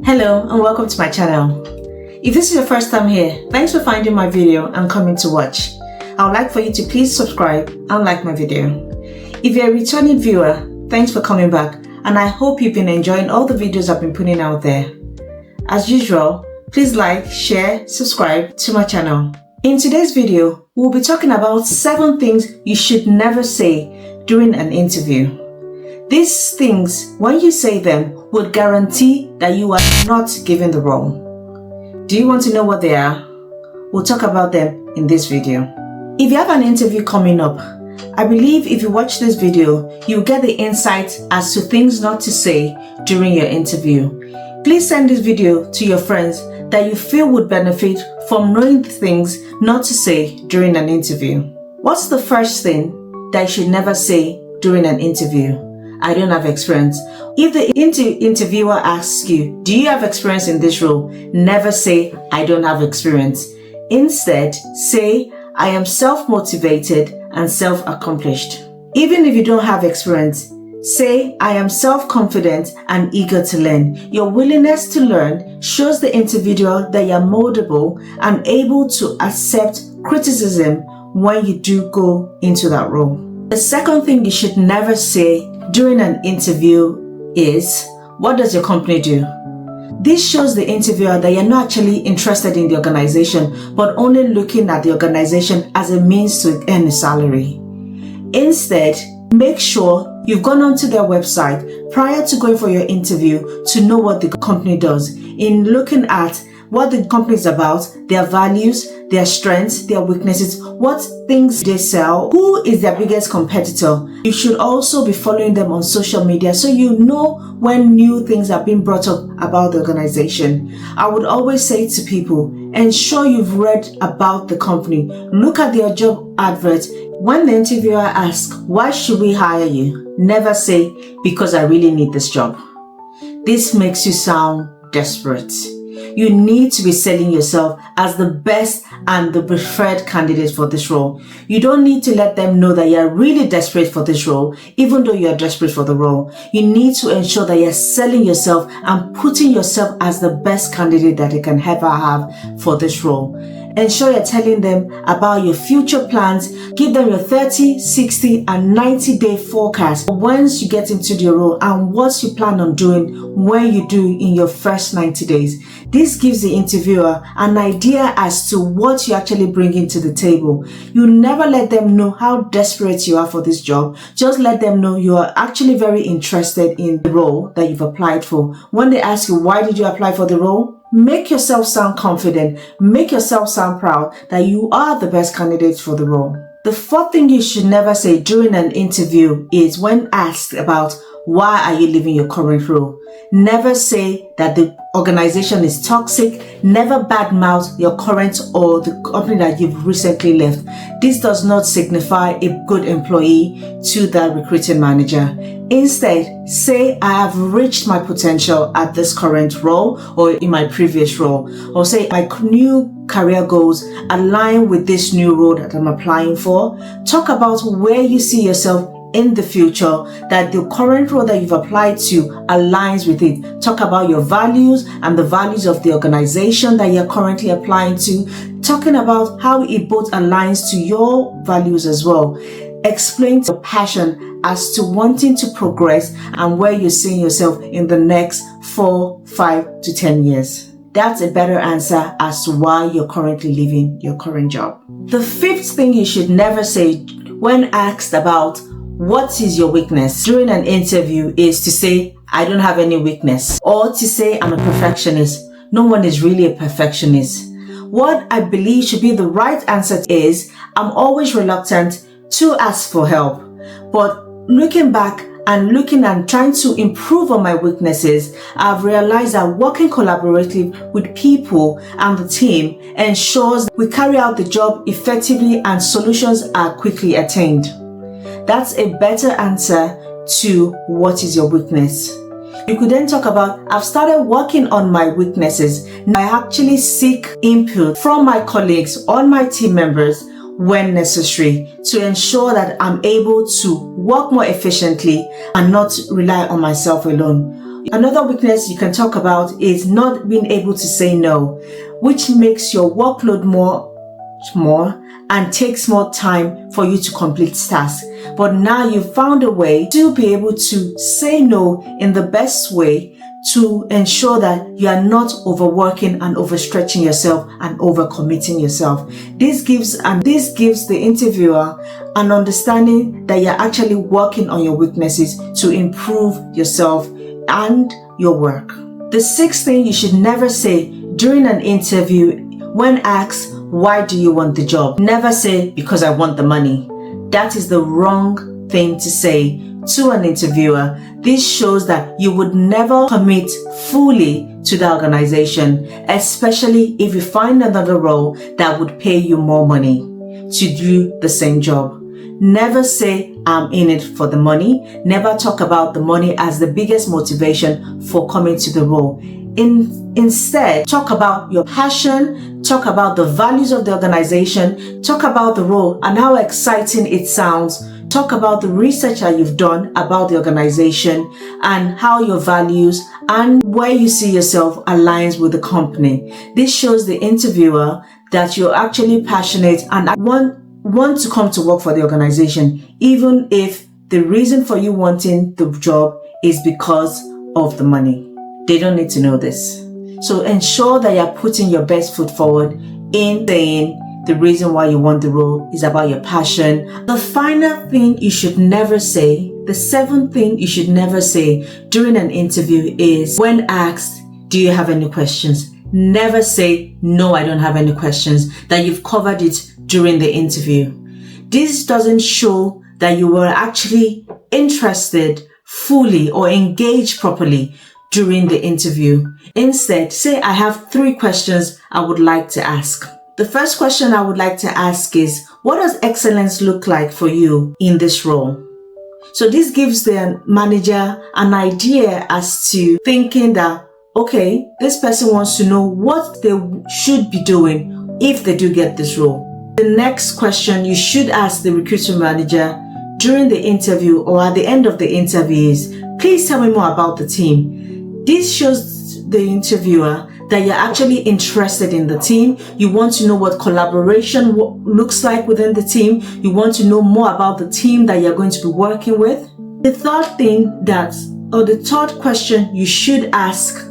Hello and welcome to my channel. If this is your first time here, thanks for finding my video and coming to watch. I would like for you to please subscribe and like my video. If you're a returning viewer, thanks for coming back and I hope you've been enjoying all the videos I've been putting out there. As usual, please like, share, subscribe to my channel. In today's video, we'll be talking about 7 things you should never say during an interview. These things, when you say them, would guarantee that you are not given the role. Do you want to know what they are? We'll talk about them in this video. If you have an interview coming up, I believe if you watch this video, you'll get the insight as to things not to say during your interview. Please send this video to your friends that you feel would benefit from knowing the things not to say during an interview. What's the first thing that you should never say during an interview? I don't have experience. If the interviewer asks you, do you have experience in this role? Never say, I don't have experience. Instead, say, I am self-motivated and self-accomplished. Even if you don't have experience, say, I am self-confident and eager to learn. Your willingness to learn shows the individual that you are moldable and able to accept criticism when you do go into that role. The second thing you should never say during an interview is, what does your company do? This shows the interviewer that you're not actually interested in the organization, but only looking at the organization as a means to earn a salary. Instead, make sure you've gone onto their website prior to going for your interview to know what the company does. In looking at what the company is about, their values, their strengths, their weaknesses, what things they sell, who is their biggest competitor. You should also be following them on social media so you know when new things are being brought up about the organization. I would always say to people, ensure you've read about the company. Look at their job advert. When the interviewer asks, why should we hire you? Never say, because I really need this job. This makes you sound desperate. You need to be selling yourself as the best and the preferred candidate for this role. You don't need to let them know that you're really desperate for this role, even though you're desperate for the role. You need to ensure that you're selling yourself and putting yourself as the best candidate that you can ever have for this role. Ensure you're telling them about your future plans. Give them your 30, 60 and 90-day forecast once you get into the role and what you plan on doing when you do in your first 90 days. This gives the interviewer an idea as to what you actually bring into the table. You never let them know how desperate you are for this job. Just let them know you are actually very interested in the role that you've applied for. When they ask you, why did you apply for the role? Make yourself sound confident. Make yourself sound proud that you are the best candidate for the role. The fourth thing you should never say during an interview is when asked about why are you leaving your current role. Never say that the organization is toxic. Never badmouth your current or the company that you've recently left. This does not signify a good employee to the recruiting manager. Instead, say I have reached my potential at this current role or in my previous role. Or say my new career goals align with this new role that I'm applying for. Talk about where you see yourself in the future, that the current role that you've applied to aligns with it. Talk about your values and the values of the organization that you're currently applying to. Talking about how it both aligns to your values as well. Explain your passion as to wanting to progress and where you're seeing yourself in the next 4, 5 to 10 years. That's a better answer as to why you're currently leaving your current job. The fifth thing you should never say when asked about what is your weakness during an interview is to say, I don't have any weakness, or to say, I'm a perfectionist. No one is really a perfectionist. What I believe should be the right answer is, I'm always reluctant to ask for help. But looking back and looking and trying to improve on my weaknesses, I've realized that working collaboratively with people and the team ensures we carry out the job effectively and solutions are quickly attained. That's a better answer to what is your weakness. You could then talk about, I've started working on my weaknesses. I actually seek input from my colleagues or my team members when necessary to ensure that I'm able to work more efficiently and not rely on myself alone. Another weakness you can talk about is not being able to say no, which makes your workload more and takes more time for you to complete tasks. But now you've found a way to be able to say no in the best way to ensure that you are not overworking and overstretching yourself and overcommitting yourself. This gives the interviewer an understanding that you're actually working on your weaknesses to improve yourself and your work. The sixth thing you should never say during an interview when asked, why do you want the job? Never say, because I want the money. That is the wrong thing to say to an interviewer. This shows that you would never commit fully to the organization, especially if you find another role that would pay you more money to do the same job. Never say, I'm in it for the money. Never talk about the money as the biggest motivation for coming to the role. Instead, talk about your passion, talk about the values of the organization, talk about the role and how exciting it sounds. Talk about the research that you've done about the organization and how your values and where you see yourself aligns with the company. This shows the interviewer that you're actually passionate and want to come to work for the organization, even if the reason for you wanting the job is because of the money. They don't need to know this. So ensure that you're putting your best foot forward in saying the reason why you want the role is about your passion. The final thing you should never say, the seventh thing you should never say during an interview is when asked, do you have any questions? Never say, no, I don't have any questions, that you've covered it during the interview. This doesn't show that you were actually interested fully or engaged properly during the interview. Instead, say, I have 3 questions I would like to ask. The first question I would like to ask is, what does excellence look like for you in this role? So this gives the manager an idea as to thinking that, okay, this person wants to know what they should be doing if they do get this role. The next question you should ask the recruiting manager during the interview or at the end of the interview is, please tell me more about the team. This shows the interviewer that you're actually interested in the team. You want to know what collaboration looks like within the team. You want to know more about the team that you're going to be working with. The third question you should ask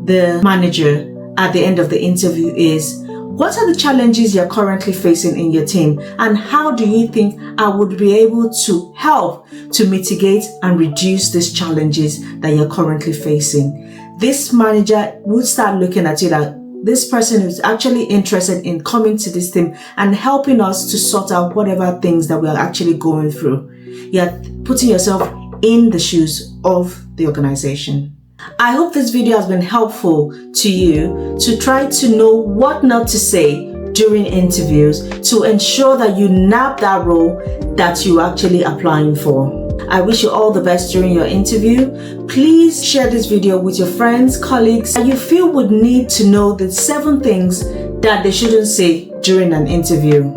the manager at the end of the interview is, what are the challenges you're currently facing in your team? And how do you think I would be able to help to mitigate and reduce these challenges that you're currently facing? This manager would start looking at you that this person is actually interested in coming to this team and helping us to sort out whatever things that we are actually going through. You're putting yourself in the shoes of the organization. I hope this video has been helpful to you to try to know what not to say during interviews to ensure that you nab that role that you're actually applying for. I wish you all the best during your interview. Please share this video with your friends, colleagues that you feel would need to know the 7 things that they shouldn't say during an interview.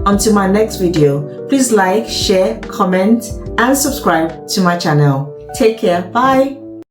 Until my next video, please like, share, comment, and subscribe to my channel. Take care. Bye.